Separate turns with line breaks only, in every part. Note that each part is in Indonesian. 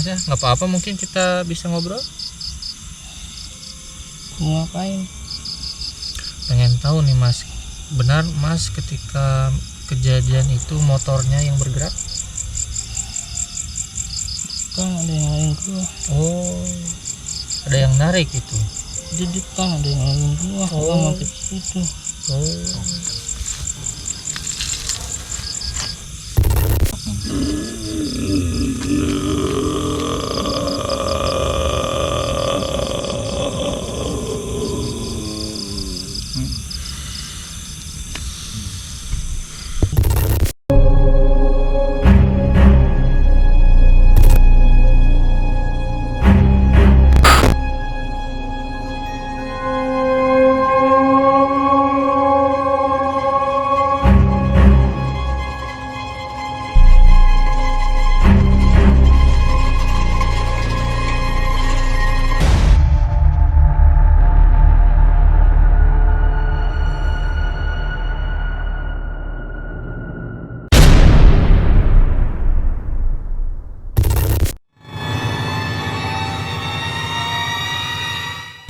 Mas ya, nggak apa-apa, mungkin kita bisa ngobrol.
Ngapain?
Pengen tahu nih Mas, benar Mas ketika kejadian itu motornya yang bergerak?
Kan ada yang lain gua.
Oh, ada yang narik itu.
Di depan ada yang lain gua. Gua mampir situ.
Oh.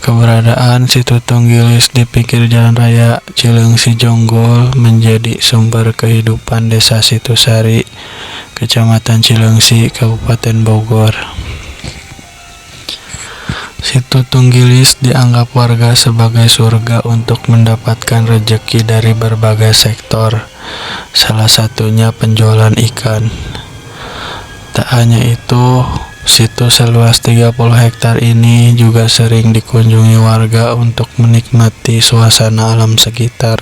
Keberadaan situ Tunggilis di pinggir jalan raya Cileungsi Jonggol menjadi sumber kehidupan desa Situsari, Kecamatan Cileungsi, Kabupaten Bogor. Situ Tunggilis dianggap warga sebagai surga untuk mendapatkan rezeki dari berbagai sektor, salah satunya penjualan ikan. Tak hanya itu, situs seluas 30 hektar ini juga sering dikunjungi warga untuk menikmati suasana alam sekitar.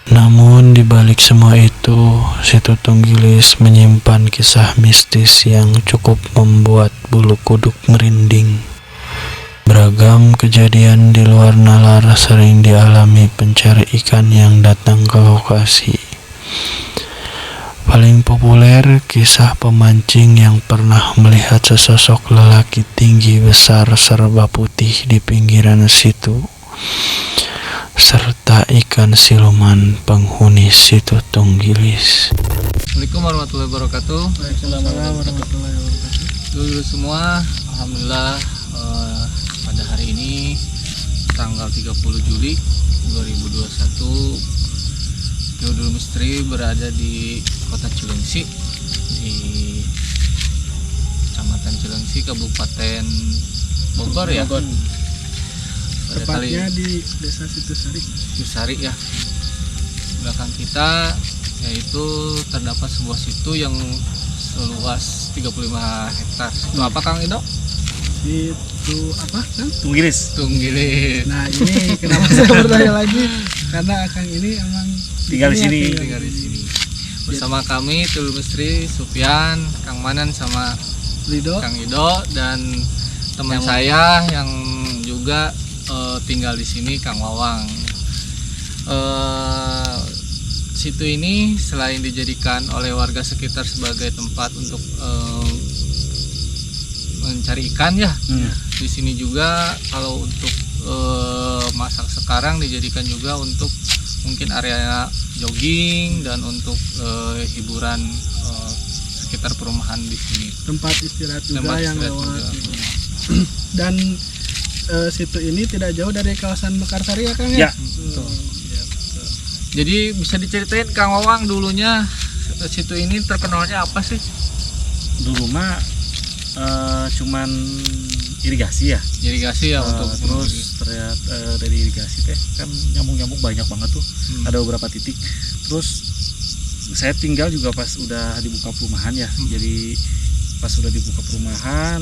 Namun di balik semua itu, situ Tunggilis menyimpan kisah mistis yang cukup membuat bulu kuduk merinding. Beragam kejadian di luar nalar sering dialami pencari ikan yang datang ke lokasi. Paling populer kisah pemancing yang pernah melihat sesosok lelaki tinggi besar serba putih di pinggiran situ, serta ikan siluman penghuni situ Tunggilis.
Assalamualaikum warahmatullahi wabarakatuh.
Waalaikumsalam warahmatullahi wabarakatuh.
Dulu semua, alhamdulillah pada hari ini tanggal 30 Juli 2021 Geodul Misteri berada di Kota Cileungsi, di Kecamatan Cileungsi, Kabupaten Bogor ya.
Bogor.
Pada
Tepatnya di Desa Situsari.
Situsari ya. Belakang kita yaitu terdapat sebuah situ yang seluas 35 hektar. Itu apa Kang Ido?
Itu apa kan?
Tunggilis.
Nah ini kenapa saya bertanya lagi? Karena Akang ini emang
tinggal di sini. Bersama kami Geodul Misteri, Supian, Kang Manan sama
Rido.
Kang Ido dan teman saya yang juga tinggal di sini, Kang Wawang. Situ ini selain dijadikan oleh warga sekitar sebagai tempat untuk mencari ikan ya, di sini juga kalau untuk masa sekarang dijadikan juga untuk mungkin area jogging dan untuk hiburan sekitar perumahan di sini.
Tempat istirahat juga yang lewat. Dan situ ini tidak jauh dari kawasan Mekarsari ya Kang ya?
Ya, betul. Jadi bisa diceritain Kang Wawang dulunya situ ini terkenalnya apa sih?
Dulu mah cuman irigasi ya.
Irigasi ya, untuk
terus ternyata dari irigasi teh kan nyambung banyak banget tuh. Ada beberapa titik. Terus saya tinggal juga pas udah dibuka perumahan ya. Jadi pas udah dibuka perumahan,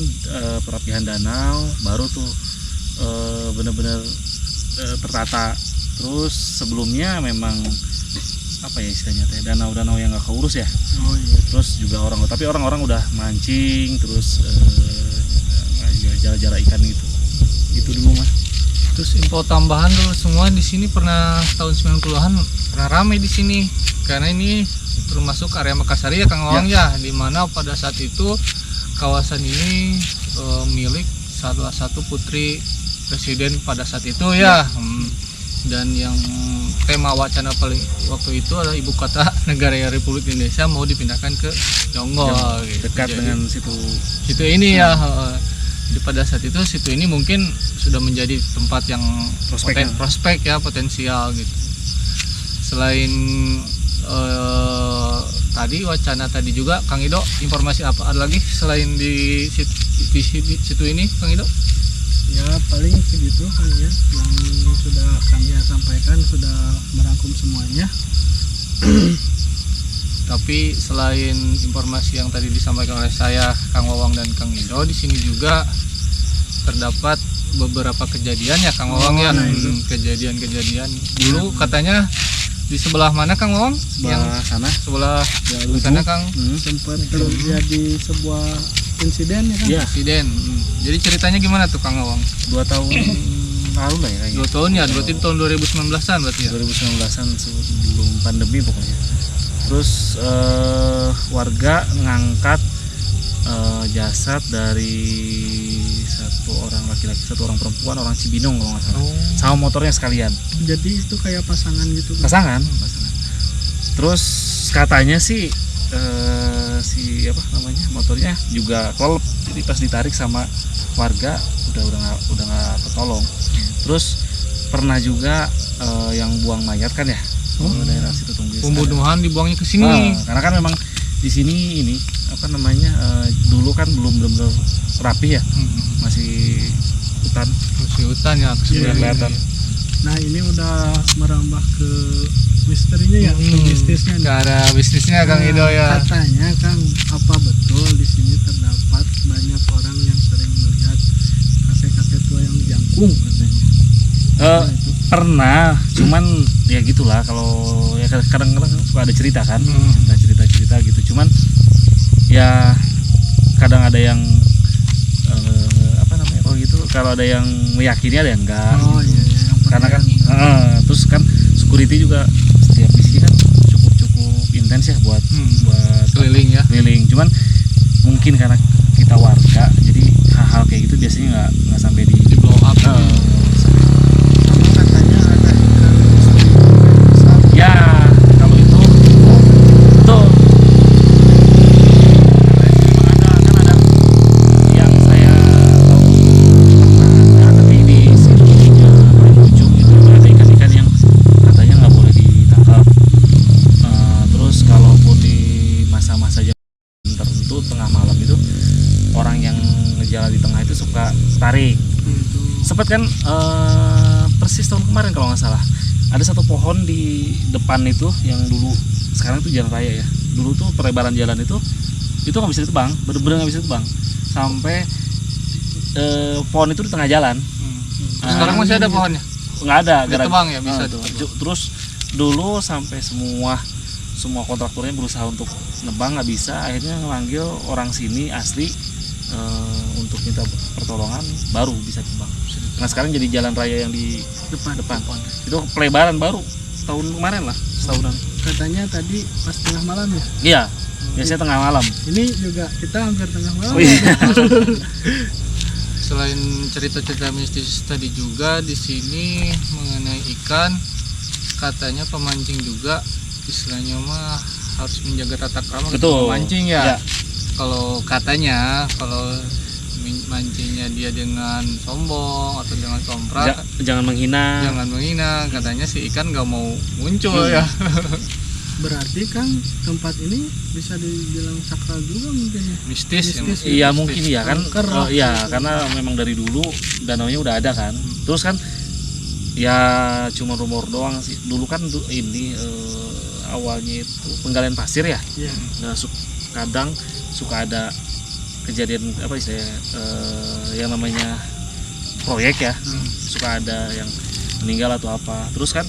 perapihan danau baru tuh bener-bener tertata. Terus sebelumnya memang apa ya istilahnya teh, danau-danau yang gak keurus ya. Terus juga orang-orang udah mancing, terus jala-jala ikan gitu. Itu dulu mah.
Terus info tambahan dulu semua, di sini pernah tahun 90-an pernah ramai di sini karena ini termasuk area Mekarsari ya Kang Wawang ya, dimana pada saat itu kawasan ini milik salah satu putri presiden pada saat itu ya. dan yang tema wacana paling waktu itu adalah ibu kota negara Republik Indonesia mau dipindahkan ke Jonggol gitu.
Dekat
Jadi,
dengan situ.
situ ini ya jadi pada saat itu situ ini mungkin sudah menjadi tempat yang prospek ya, potensial gitu. Selain tadi wacana tadi juga Kang Ido, informasi apa ada lagi selain di situ ini Kang Ido?
Ya paling segitu kan ya yang sudah kami sampaikan, sudah merangkum semuanya.
Tapi selain informasi yang tadi disampaikan oleh saya, Kang Wawang dan Kang Ido, di sini juga terdapat beberapa kejadian ya Kang Wawang ya. Kejadian-kejadian. Dulu katanya di sebelah mana Kang Wawang?
Sebelah sana.
Sebelah
Ya,
sana Kang.
Sempat terjadi sebuah insiden ya kan?
Iya.
Insiden. Jadi ceritanya gimana tuh Kang Wawang?
2 tahun lalu lah ya kayaknya.
2 tahun ya, berarti tahun 2019-an berarti ya.
2019-an sebelum pandemi pokoknya. Terus warga ngangkat jasad dari 1 orang laki-laki, 1 orang perempuan, orang Cibinong kalau nggak salah. Sama motornya sekalian.
Jadi itu kayak pasangan gitu kan?
Pasangan. Terus katanya sih si apa namanya motornya juga kelelep, jadi pas ditarik sama warga udah nggak ketolong. Terus pernah juga yang buang mayat kan ya, daerah situ Tunggis.
Pembunuhan dibuangnya ke sini.
Karena kan memang di sini ini apa namanya dulu kan belum benar-benar rapi ya, masih hutan.
Masih hutan ya,
kelihatan.
Nah ini udah merambah ke misterinya ya, ke bisnisnya
Ke
nih.
arah bisnisnya Kang Ido ya.
Katanya Kang, apa betul di sini terdapat banyak orang yang sering melihat kakek-kakek tua yang jangkung katanya? Itu.
Pernah, cuman ya gitulah, kalau ya kadang-kadang suka ada cerita kan, cerita gitu. Cuman ya kadang ada yang apa namanya kalau gitu, kalau ada yang meyakini, ada yang enggak.
Oh
gitu.
iya, iya, yang
Karena kan
percaya.
terus kan security juga setiap di sini kan cukup intens ya buat
Keliling ya.
keliling. Cuman mungkin karena kita warga, jadi hal-hal kayak gitu biasanya nggak sampai
Di blow up.
Sama katanya ada ikan besar.
ya kalau itu betul. Memang ada yang saya tahu pernah, tapi di sininya paling ujung itu ada ikan-ikan yang katanya nggak boleh ditangkap. Terus kalaupun di masa-masa jam tertentu tengah malam itu orang yang ngejalan di tengah itu suka tarik. Sempat kan persis tahun kemarin kalau nggak salah ada satu pohon di depan itu yang dulu, sekarang itu jalan raya ya, dulu tuh pelebaran jalan itu nggak bisa ditebang, bener-bener nggak bisa ditebang sampai pohon itu di tengah jalan.
Sekarang masih ada pohonnya.
Nggak ada,
Ditebang ya, bisa
tuh.
ditebang.
Terus dulu sampai semua kontraktornya berusaha untuk nebang, nggak bisa, akhirnya ngelanggil orang sini asli untuk minta pertolongan baru bisa tebang. Nah sekarang jadi jalan raya yang di depan itu pelebaran baru tahun kemarin lah, setahunan.
Katanya tadi pas tengah malam ya.
Iya, biasanya tengah malam.
Ini juga kita hampir tengah malam.
Oh, iya.
Selain cerita-cerita mistis tadi juga di sini mengenai ikan, katanya pemancing juga istilahnya mah harus menjaga tata krama ketika
Betul.
memancing ya.
Ya.
Kalau katanya kalau mancingnya dia dengan sombong atau dengan somprak,
Jangan menghina.
jangan menghina. Katanya si ikan gak mau muncul ya.
Berarti kan tempat ini bisa dibilang sakral juga mungkin ya.
Mistis ya.
Mistis.
Iya mungkin ya kan.
Angker.
Iya karena memang dari dulu danaunya udah ada kan. Terus kan ya cuma rumor doang sih. Dulu kan ini awalnya itu penggalian pasir ya.
Iya.
Nah, kadang suka ada kejadian apa istilahnya yang namanya proyek ya. Suka ada yang meninggal atau apa. Terus kan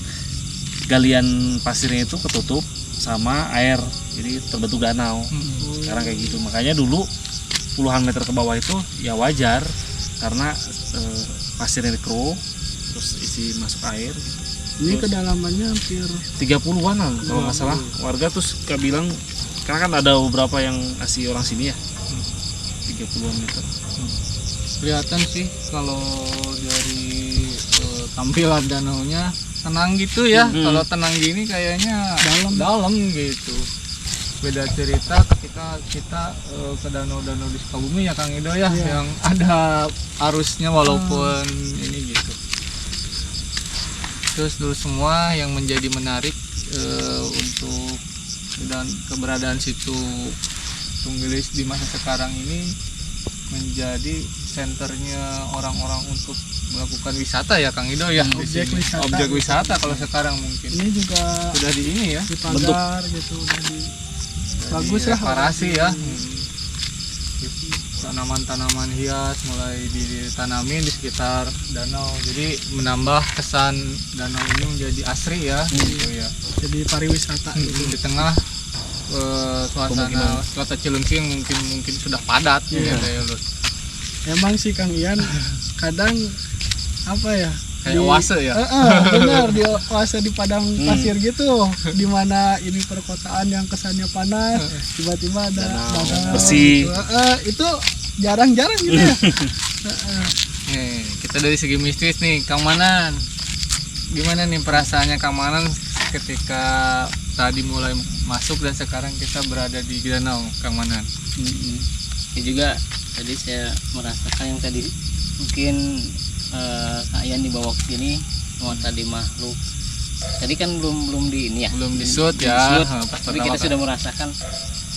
galian pasirnya itu ketutup sama air, jadi terbentuk danau. Sekarang kayak gitu, makanya dulu puluhan meter ke bawah itu ya wajar karena pasirnya dikeruk terus isi masuk air gitu.
Ini kedalamannya hampir
30-an lah kalau nggak salah. Warga terus suka bilang, karena kan ada beberapa yang asli orang sini ya, 30-an meter.
Kelihatan sih kalau dari tampilan danaunya tenang gitu ya. Kalau tenang gini kayaknya dalam gitu. Beda cerita ketika kita ke danau-danau di Sukabumi ya Kang Ido ya, yang ada arusnya walaupun ini gitu. Terus dulu semua yang menjadi menarik untuk dan keberadaan situ Tunggilis di masa sekarang ini menjadi senternya orang-orang untuk melakukan wisata ya Kang Ido ya. Objek wisata kalau sekarang mungkin
Ini juga
sudah di ini ya,
dipagar gitu, udah di bagus lah
reparasi ya. Tanaman-tanaman hias mulai ditanamin di sekitar danau, jadi menambah kesan danau ini menjadi asri ya, gitu ya.
Jadi pariwisata gitu.
Di tengah suasana Cilengsi yang mungkin sudah padat ya Lur.
Emang sih Kang Ian kadang apa ya,
Kayak oase ya.
Benar, di oase di padang pasir gitu, dimana ini perkotaan yang kesannya panas, tiba-tiba ada danau
bersih.
gitu. Itu jarang-jarang gitu ya.
Nih, kita dari segi mistis nih, Kang Manan. Gimana nih perasaannya Kang Manan ketika tadi mulai masuk dan sekarang kita berada di danau, Kang Manan?
Ya juga tadi saya merasakan yang tadi mungkin Kak Ian dibawa ke sini mau tadi makhluk. Tadi kan belum di ini ya.
Belum disut ya. Pas
Tapi
pertama
kita sudah merasakan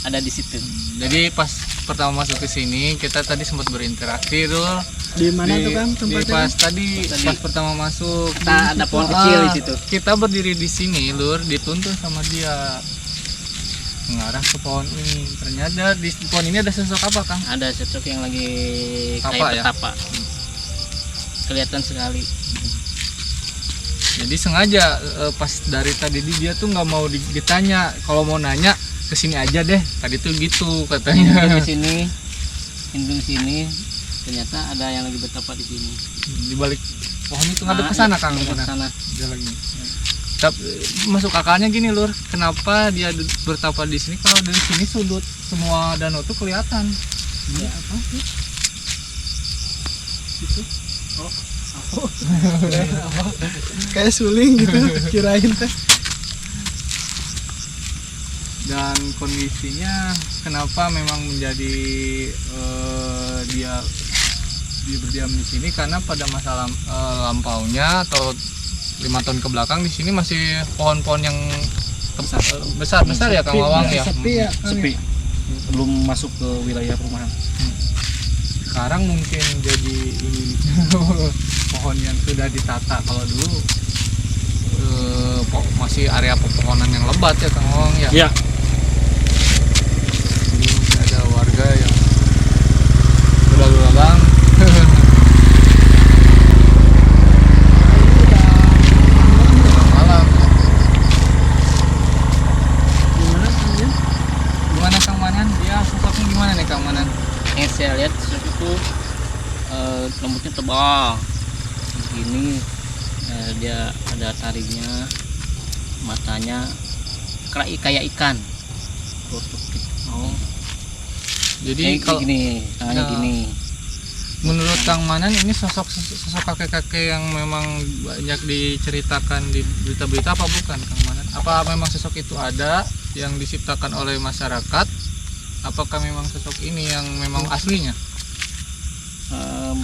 ada di situ.
Jadi pas pertama masuk ke sini kita tadi sempat berinteraksi dulu.
Di mana tuh Kang tempatnya?
Pas pertama masuk
Kita ada pohon kecil di situ.
Kita berdiri di sini Lur, dituntun sama dia mengarah ke pohon ini. Ternyata di pohon ini ada sosok apa Kang?
Ada sosok yang lagi
Tapa
kayak
ya?
petapa. Kelihatan sekali.
Jadi sengaja pas dari tadi dia tuh nggak mau ditanya, kalau mau nanya kesini aja deh. Tadi tuh gitu katanya.
Di sini, di sini, ternyata ada yang lagi bertapa di sini.
Di balik pohon itu ngadep ke sana Kang.
Ke sana.
Dia lagi. Masuk akalnya gini Lur, kenapa dia bertapa di sini kalau dari sini sudut semua danau tuh kelihatan?
Ya, apa sih? Itu. Kayak suling gitu kirain teh.
Dan kondisinya kenapa memang menjadi dia berdiam di sini karena pada masa lampaunya atau 5 tahun ke belakang di sini masih pohon-pohon yang besar ya Kang Wawang ya.
Sepi ya.
Sepi. Belum masuk ke wilayah perumahan.
Sekarang mungkin jadi pohon yang sudah ditata. Kalau dulu masih area pepohonan yang lebat ya Kang Wawang ya.
Iya.
Jadi masih ada warga yang berlalu lalang. Malam. Gimana Kang Manan? Dia sosoknya gimana nih Kang Manan?
Yang saya lihat sosok itu rambutnya tebal begini, dia ada taringnya, matanya kayak ikan.
Oh. Jadi kalau
gini, tangannya gini.
menurut Kang Manan ini sosok kakek-kakek yang memang banyak diceritakan di berita-berita apa bukan Kang Manan? Apa memang sosok itu ada yang diciptakan oleh masyarakat? Apakah memang sosok ini yang memang aslinya?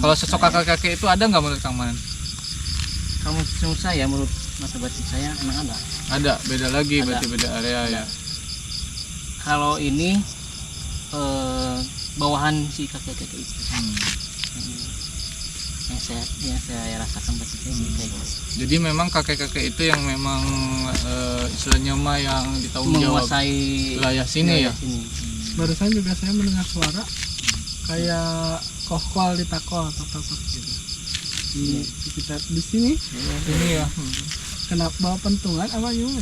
Kalau sosok kakek-kakek itu ada nggak menurut Kang Manan?
Kalau menurut saya, menurut mata batin saya emang ada.
Ada, beda lagi
Ada.
berarti beda area ya.
Kalau ini bawahan si kakek-kakek itu. Yang saya rasakan batin saya sih kayak gitu.
Jadi memang kakek-kakek itu yang memang istilahnya mah yang ditanggung jawab
Menguasai
wilayah sini ya.
sini.
Barusan juga saya mendengar suara kayak kohkol ditakol tok gitu. Di sekitar di sini
Ini ya.
kena bawa pentungan apa gimana?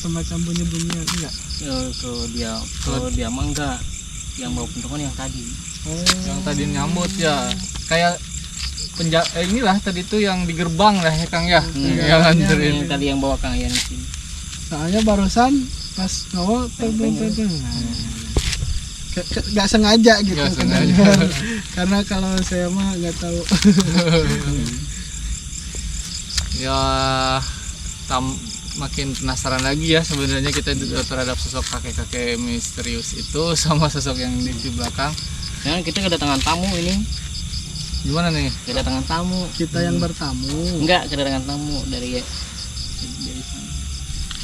Semacam bunyi-bunyian enggak?
Kalau dia mah enggak, yang bawa pentungan yang tadi.
Yang tadi nyambut ya. Kayak inilah tadi tuh yang di gerbang lah ya Kang ya. Yang nganterin.
Yang tadi yang bawa Kang Ian di sini.
Soalnya barusan pas ngawal nggak sengaja gitu.
Nggak sengaja.
Karena kalau saya mah nggak tahu.
ya makin penasaran lagi ya sebenarnya kita terhadap sosok kakek-kakek misterius itu sama sosok yang di belakang.
Nah, kita kedatangan tamu ini.
Gimana nih?
Kedatangan tamu.
Kita yang bertamu.
Enggak, kedatangan tamu dari sana.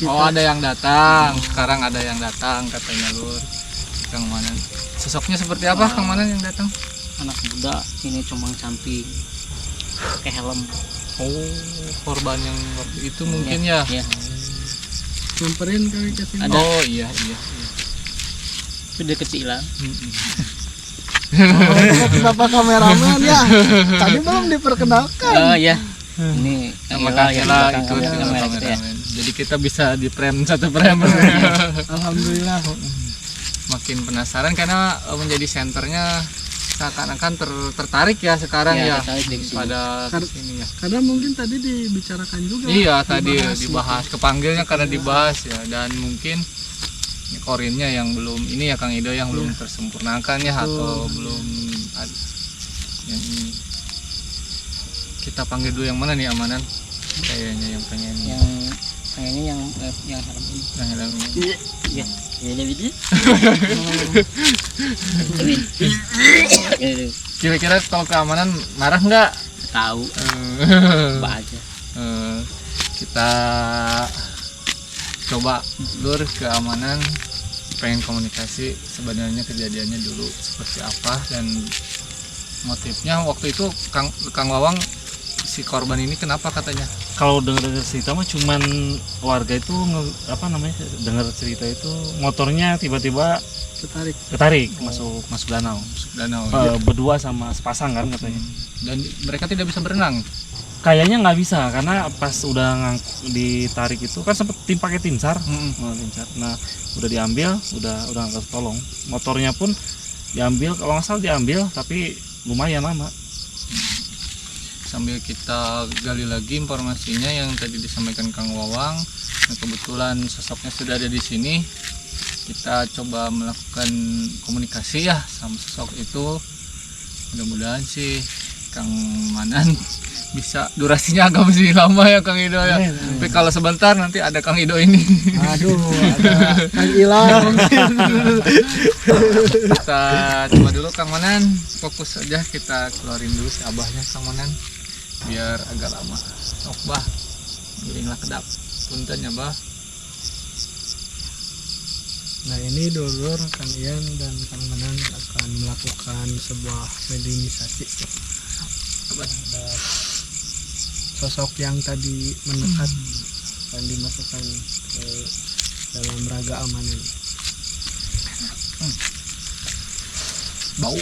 Oh, ada yang datang. Sekarang ada yang datang katanya Lur. Kang Manan. Sosoknya seperti apa Kang Manan yang datang?
Anak muda ini cuman cantik. Pakai helm.
Oh, korban yang waktu itu mungkin ya.
Iya.
Nyamperin kali ke sini.
Ada.
Oh iya.
Itu dia kecilan.
Bapak kameramen ya. Tadi belum diperkenalkan.
Oh iya. Ini
Sama
Kang
Kang
Ela
Ela
yang
itu
belakang
juga
kamera kita ya.
kameramen. Jadi kita bisa di frame satu frame.
Alhamdulillah.
Makin penasaran karena menjadi senternya seakan-akan tertarik ya sekarang
Iya,
ya
tertarik di sini.
pada sini ya.
Karena mungkin tadi dibicarakan juga.
Iya tadi
Dibahas.
dibahas, kepanggilnya karena dibahas ya, dan mungkin korinnya yang belum ini ya Kang Ido yang belum tersempurnakan ya, atau belum yang ini. Kita panggil dulu yang mana nih Amanan? Kayaknya yang pengen
Yang pengennya yang helm ini.
yang helm ini.
Iya. Ya jadi.
Kira-kira kalau keamanan marah nggak?
Tahu. Coba aja.
Kita coba Lur keamanan, pengen komunikasi sebenarnya kejadiannya dulu seperti apa dan motifnya waktu itu Kang Wawang si korban ini kenapa katanya?
Kalau dengar cerita mah cuman warga itu dengar cerita itu motornya tiba-tiba ketarik masuk danau.
Danau.
Berdua sama sepasang kan katanya.
Dan mereka tidak bisa berenang.
Kayaknya nggak bisa karena pas udah ditarik itu kan sempet pakai timsar. Timsar. Nah, udah diambil, udah nggak tolong. Motornya pun diambil, kalau nggak salah diambil tapi lumayan lama.
Sambil kita gali lagi informasinya yang tadi disampaikan Kang Wawang. Nah, kebetulan sosoknya sudah ada di sini. Kita coba melakukan komunikasi ya sama sosok itu. Mudah-mudahan sih Kang Manan bisa, durasinya agak masih lama ya Kang Ido ya. Tapi kalau sebentar nanti ada Kang Ido ini.
Aduh, ada Kang Ilang.
Kita coba dulu Kang Manan, fokus aja kita keluarin dulu si abahnya Kang Manan biar agak lama. Sok bah, giringlah kedap. Punten ya bah.
Nah ini dulur Kang Ian dan Kang Manan akan melakukan sebuah mediumisasi terhadap sosok yang tadi mendekat dan dimasukkan ke dalam raga amanan.
Bau.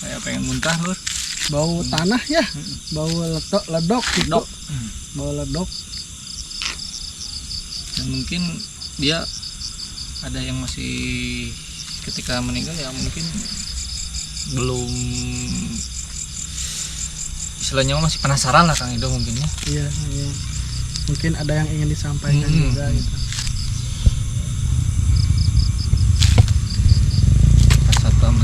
Saya pengen muntah Lur.
Bau tanah ya, bau ledok gitu. Bau ledok.
Dan mungkin dia ada yang masih ketika meninggal ya mungkin belum, istilahnya masih penasaran lah Kang Ido mungkin ya.
Iya. Mungkin ada yang ingin disampaikan juga gitu.
Satpam.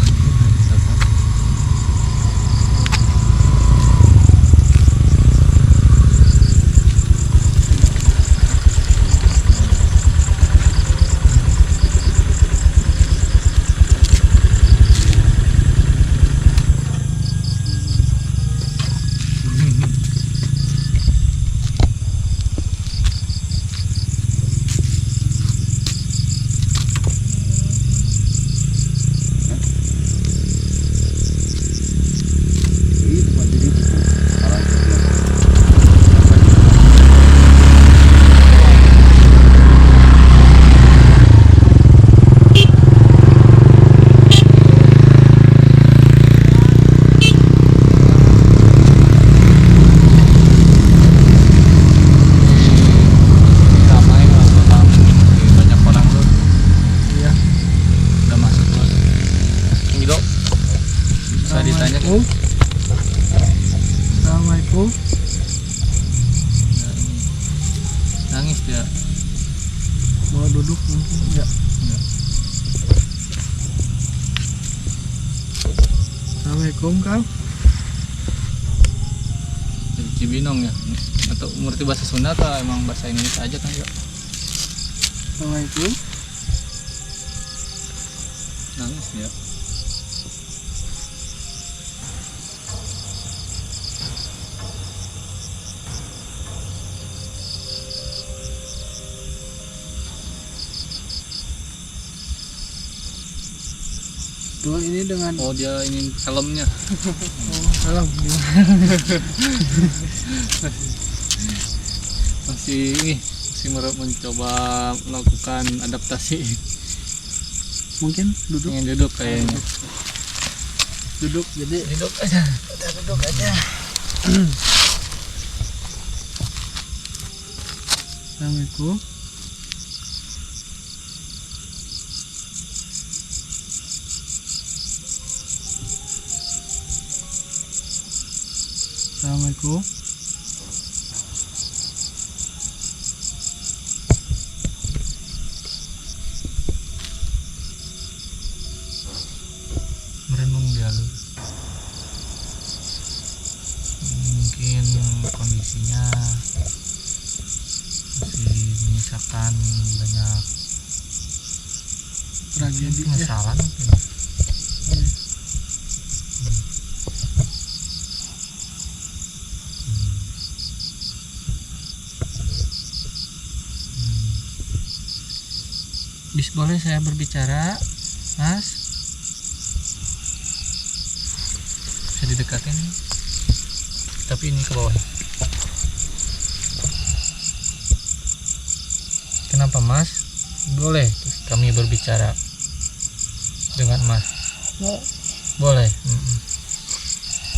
Assalamualaikum.
Nangis dia.
Mau duduk mungkin enggak? Assalamualaikum Kang.
Jadi Cibinong ya. Atau ngerti bahasa Sunda atau emang bahasa Indonesia aja kan ya?
Assalamualaikum.
Nangis ya.
Tuh ini dengan
Oh dia ini helmnya.
salam.
Masih ini masih mencoba melakukan adaptasi.
Mungkin duduk.
Pengen duduk kayaknya.
Duduk jadi
Duduk aja. Udah duduk aja.
Assalamualaikum. Assalamualaikum.
Merenung dia lu. Mungkin kondisinya masih menyisakan banyak
Tragedi ya.
penyesalan mungkin. Bis boleh saya berbicara, Mas? Bisa didekatin, tapi ini ke bawah. Kenapa, Mas? Boleh kami berbicara dengan Mas? Boleh.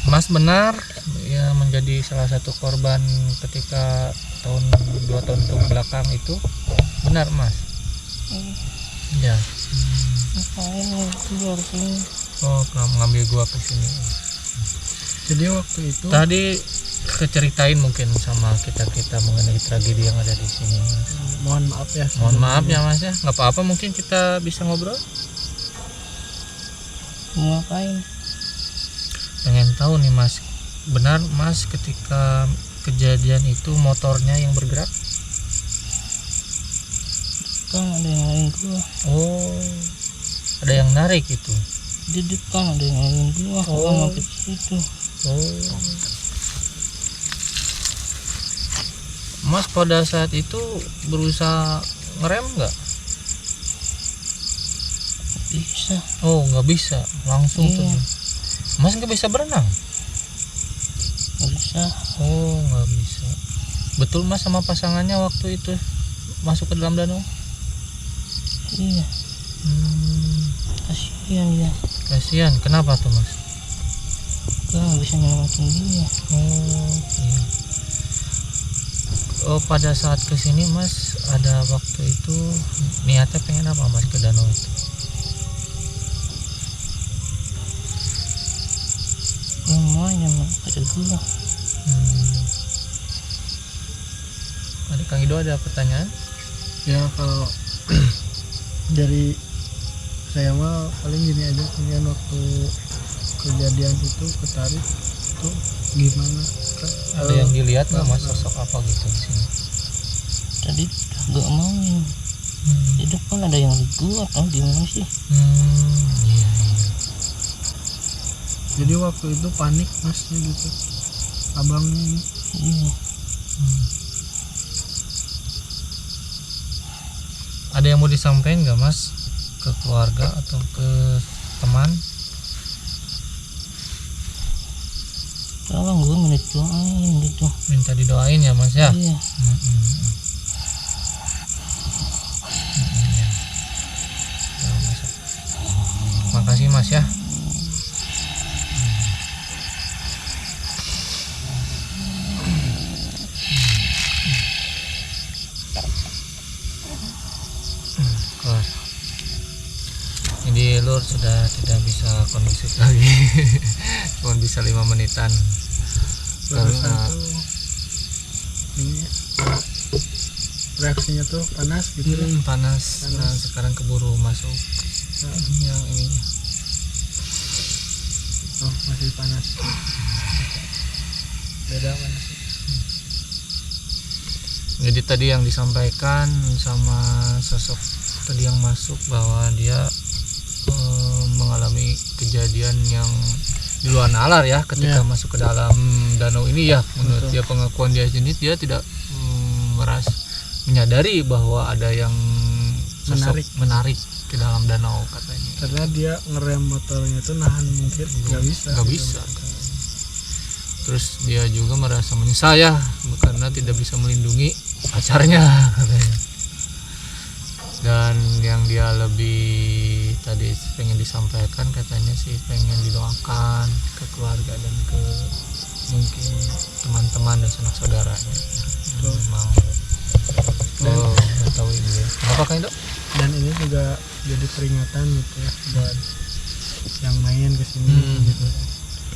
Mas benar ya menjadi salah satu korban ketika tahun 2 tahun ke belakang itu, benar, Mas? Ya.
Ngapain keluar sini?
Oh, ngambil gua ke sini.
Jadi waktu itu
Tadi keceritain mungkin sama kita mengenai tragedi yang ada di sini.
mohon maaf ya.
Mohon maaf ya, Mas ya. Nggak apa-apa, mungkin kita bisa ngobrol.
Mau ngapain?
Pengen tahu nih, Mas. Benar, Mas, ketika kejadian itu motornya yang bergerak?
Kan ada yang lain gua.
Oh, ada yang narik itu.
Di depan ada yang lain gua.
Oh.
Gua mampir situ.
Oh. Mas pada saat itu berusaha ngerem nggak?
Bisa.
Oh, nggak bisa, langsung tuh.
Iya.
Mas nggak bisa berenang?
Nggak bisa.
Oh, nggak bisa. Betul, Mas, sama pasangannya waktu itu masuk ke dalam danau?
Iya. Kasihan dia.
Kasihan. Kenapa tuh, Mas?
Gua nggak bisa nyelamatin dia.
Oh, iya. Oh, pada saat kesini, Mas, ada waktu itu niatnya pengen apa, Mas, ke danau itu?
Gua mau nyama pada gua.
Ada Kang Ido, ada pertanyaan?
Ya kalau dari saya mah paling gini aja, kemudian waktu kejadian itu ketarik itu gimana kan?
Ada yang dilihat nggak, Mas, sosok apa gitu di sini?
Tadi gak mau. Di depan ada yang gua atau gimana sih?
Iya, iya.
Jadi waktu itu panik masnya gitu, abangnya ini.
Iya.
Ada yang mau disampaikan nggak, Mas, ke keluarga atau ke teman?
Tolong gua minta doain gitu.
Minta didoain ya, Mas ya.
Iya.
Ya. Ya, Mas. Makasih, Mas ya. Kelar. Jadi Lur sudah tidak bisa kondusif lagi. Cuma bisa 5 menitan.
Barusan
Karena
tuh ini reaksinya tuh panas gitu.
panas. Nah, sekarang keburu masuk yang ini.
Oh masih panas. Beda panas.
Jadi tadi yang disampaikan sama sosok tadi yang masuk bahwa dia mengalami kejadian yang di luar nalar ya ketika masuk ke dalam danau ini ya. Menurut dia, pengakuan dia sendiri, dia tidak menyadari bahwa ada yang sosok menarik ke dalam danau katanya.
Karena dia ngerem motornya itu nahan mungkin nggak bisa.
Terus dia juga merasa menyesal ya karena tidak bisa melindungi pacarnya katanya. Dan yang dia lebih tadi pengen disampaikan katanya sih pengen didoakan ke keluarga dan ke mungkin teman-teman dan sanak saudaranya yang memang tahu ini ya. Kenapa kan Dok?
Dan ini juga jadi peringatan gitu ya buat yang main kesini gitu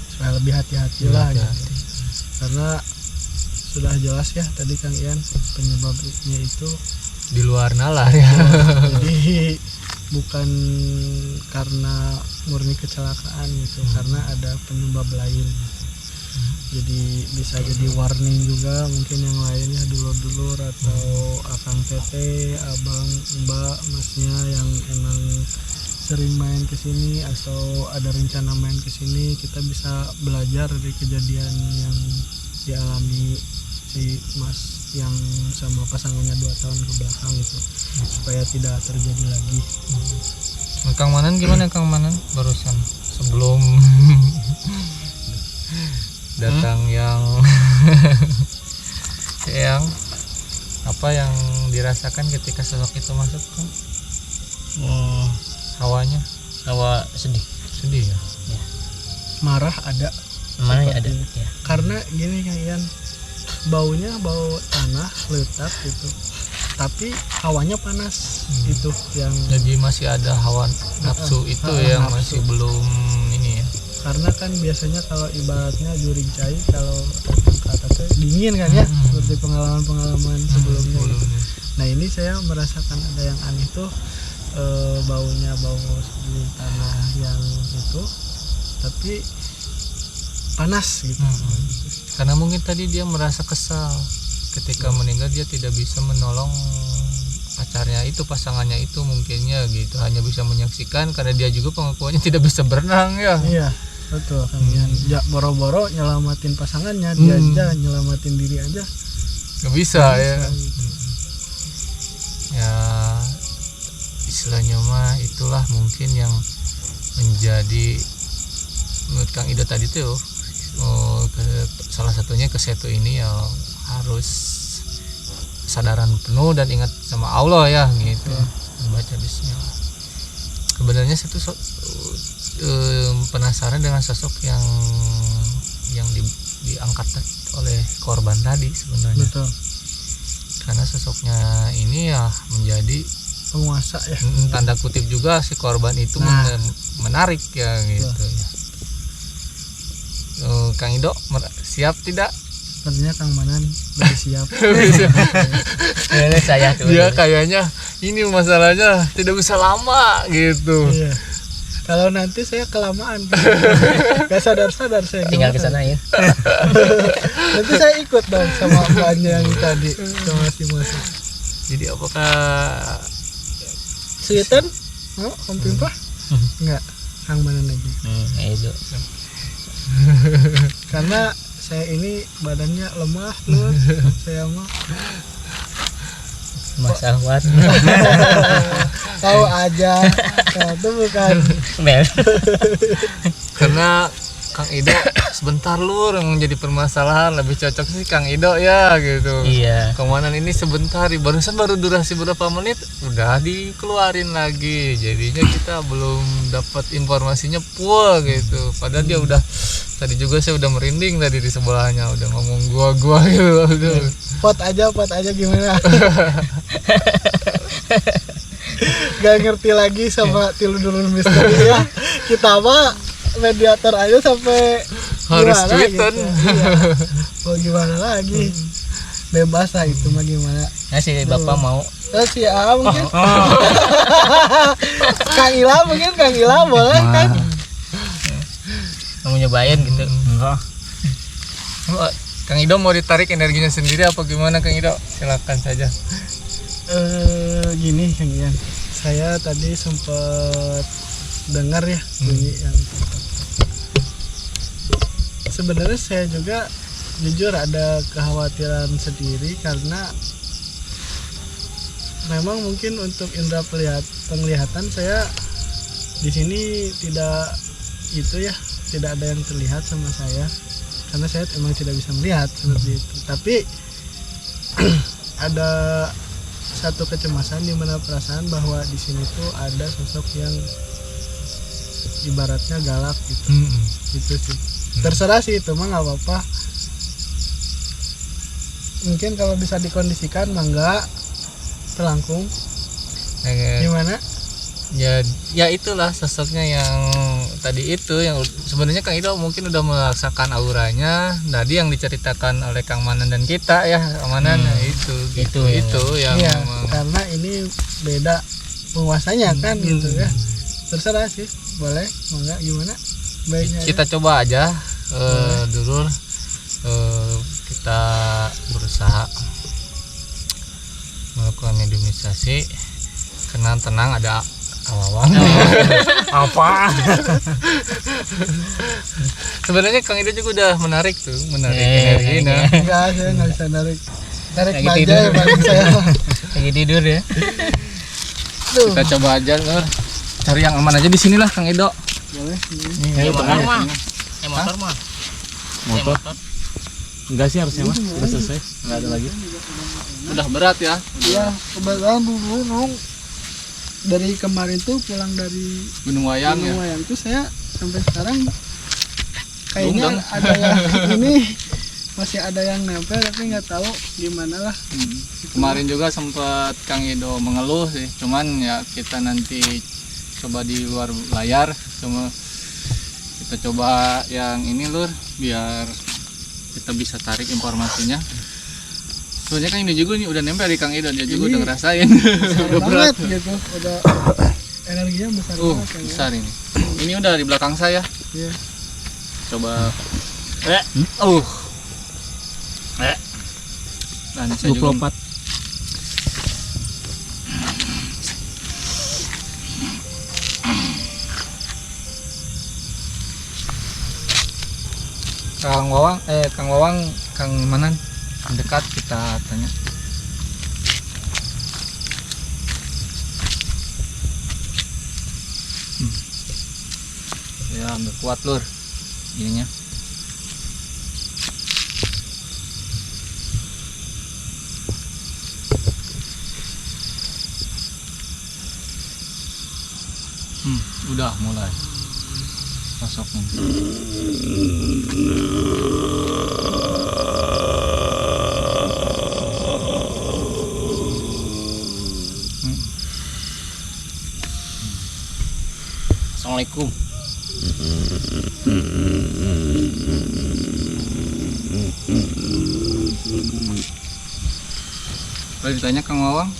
supaya lebih hati-hati lah gitu. Karena sudah jelas ya tadi Kang Ian penyebabnya itu
di luar nalar ya.
Jadi bukan karena murni kecelakaan gitu, karena ada penyebab lain gitu. Jadi bisa jadi warning juga mungkin yang lainnya, dulur-dulur atau akang tete, abang, mbak, masnya yang emang sering main ke sini atau ada rencana main ke sini, kita bisa belajar dari kejadian yang dialami si Mas yang sama pasangannya 2 tahun ke belakang itu supaya tidak terjadi lagi.
Kang Manan gimana Kang Manan barusan sebelum datang yang yang apa yang dirasakan ketika sosok itu masuk Kang? Hawanya
Hawa sedih
ya.
Marah ada,
mana ya ada ya.
karena gini Kang Ian, baunya bau tanah letak gitu, tapi hawanya panas itu yang
Jadi masih ada hawa nafsu itu yang
nafsu.
masih belum ini ya.
Karena kan biasanya kalau ibaratnya juring cai kalau datang ke atasnya dingin kan ya, seperti pengalaman sebelumnya gitu. Nah ini saya merasakan ada yang aneh tuh, baunya bau di tanah yang itu tapi panas gitu.
Karena mungkin tadi dia merasa kesal ketika meninggal, dia tidak bisa menolong pacarnya itu, pasangannya itu mungkinnya gitu, hanya bisa menyaksikan karena dia juga pengakuannya tidak bisa berenang ya.
Iya betul Kang Ian. Ya boro-boro nyelamatin pasangannya, dia aja nyelamatin diri aja
Nggak bisa ya.
gitu.
Ya istilahnya mah itulah mungkin yang menjadi menurut Kang Ido tadi tuh salah satunya ke Setu ini ya harus kesadaran penuh dan ingat sama Allah ya gitu, membaca bismillah. Sebenarnya Setu penasaran dengan sosok yang diangkat oleh korban tadi sebenarnya.
Betul.
Karena sosoknya ini ya menjadi
Penguasa ya.
tanda kutip juga si korban itu menarik ya gitu ya. Kang Ido siap tidak?
Sepertinya Kang Manan udah siap.
Ini saya tuh.
Dia kayaknya ini masalahnya tidak bisa lama gitu.
Iya. Kalau nanti saya kelamaan, gak sadar-sadar saya.
Tinggal ke
gimana.
sana ya.
Nanti saya ikut dong sama mbaknya yang tadi sama si Mas.
Jadi apakah
Suyetan? Oh, Om Pimpah? Enggak, Kang Manan lagi.
Itu.
Karena saya ini badannya lemah loh, saya mah.
Mas Ahwat.
Tahu aja, nah, itu bukan.
Mel.
karena Kang Ido sebentar lur yang menjadi permasalahan, lebih cocok sih Kang Ido ya gitu.
Iya.
Kemanan ini sebentar, barusan baru durasi berapa menit udah dikeluarin lagi, jadinya kita belum dapat informasinya full gitu. Padahal dia udah tadi juga saya udah merinding tadi di sebelahnya udah ngomong gua gitu.
Pot aja gimana? Gak ngerti lagi sama tilu-dulur misteri ya. Kita mah mediator aja sampai
Harus
gimana
tweeten.
gitu. Iya. Mau gimana lagi? Bebas lah itu mah gimana.
Nah si Bapak mau.
Terus si A mungkin. Kang Ila boleh kan?
Mau nyobain gitu.
Enggak. Kang Ido mau ditarik energinya sendiri apa gimana Kang Ido? Silakan saja.
Gini Kang Ian, saya tadi sempat dengar ya bunyi yang sebenarnya saya juga jujur ada kekhawatiran sendiri karena memang mungkin untuk indera penglihatan saya di sini tidak ada yang terlihat sama saya karena saya emang tidak bisa melihat seperti itu. Tapi ada satu kecemasan di mana perasaan bahwa di sini tuh ada sosok yang ibaratnya galak gitu. Gitu sih. Terserah sih itu mah nggak apa-apa. Mungkin kalau bisa dikondisikan mah enggak telangkung. Gimana?
Ya itulah sosoknya yang tadi itu yang sebenarnya Kang Ido mungkin udah merasakan auranya tadi yang diceritakan oleh Kang Manan dan kita ya Kang Manan itu yang
iya,
memang
karena ini beda penguasanya kan gitu ya. Terserah sih, boleh enggak gimana baiknya
kita coba aja dulu kita berusaha melakukan mediumisasi. Tenang ada awang apa sebenarnya Kang Ido juga udah menarik energi
enggak, saya nggak bisa narik
Lagi
baja
tidur.
ya paling saya
Lagi tidur ya.
kita coba aja Lur. Cari yang aman aja di sinilah Kang Ido.
boleh
Ya motor mah. Motor mah.
Motor enggak sih harusnya mah udah selesai, enggak ada lagi.
Udah berat ya.
ya kebetulan dulu nong dari kemarin tuh pulang dari
Gunung Wayang ya.
Gunung Wayang tuh saya sampai sekarang kayaknya
Dong.
ada yang ini masih ada yang nempel tapi nggak tahu gimana lah.
Kemarin juga sempat Kang Ido mengeluh sih, cuman ya kita nanti coba di luar layar, kita coba yang ini Lur, biar kita bisa tarik informasinya. Soalnya kan ini juga nih udah nempel di Kang Ido, dia juga
Ini
udah ngerasain.
Besar
udah berat.
banget gitu, udah energinya besar banget kan ya.
Besar ini. Ini udah di belakang saya.
Iya.
Coba. Dan saya juga
24.
Kang Wawang, Kang Manan dekat kita tanya. Ya ambil kuat Lur ininya. Udah mulai sosoknya.
Assalamualaikum.
Boleh ditanya Kang Wawang?